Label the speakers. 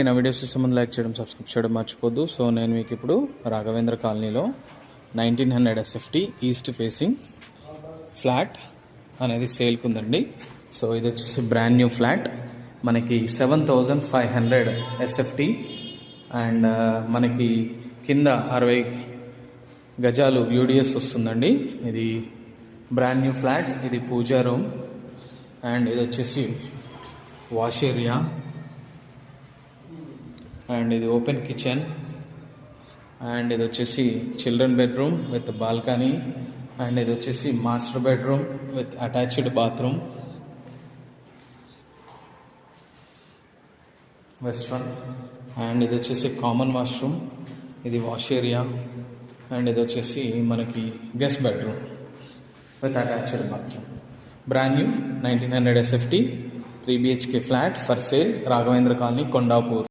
Speaker 1: నా వీడియోస్ ఇష్టం ముందు లైక్ చేయడం, సబ్స్క్రైబ్ చేయడం మర్చిపోద్దు. సో నేను మీకు ఇప్పుడు రాఘవేంద్ర కాలనీలో 1900 SFT ఈస్ట్ ఫేసింగ్ ఫ్లాట్ అనేది సేల్కి ఉందండి. సో ఇది వచ్చేసి బ్రాండ్ న్యూ ఫ్లాట్, మనకి 7500 SFT అండ్ మనకి కింద 60 గజాలు UDS వస్తుందండి. ఇది బ్రాండ్ న్యూ ఫ్లాట్, ఇది పూజా రూమ్ అండ్ ఇది వచ్చేసి వాష్ ఏరియా అండ్ ఇది ఓపెన్ కిచెన్ అండ్ ఇది వచ్చేసి children bedroom with balcony and ఇది వచ్చేసి master bedroom with attached bathroom western and ఇది వచ్చేసి కామన్ వాష్రూమ్, ఇది వాష్ ఏరియా అండ్ ఇది వచ్చేసి మనకి guest bedroom with attached bathroom. Brand new 1900 SFT 3 BHK flat for sale, Raghavendra colony, Kondapur.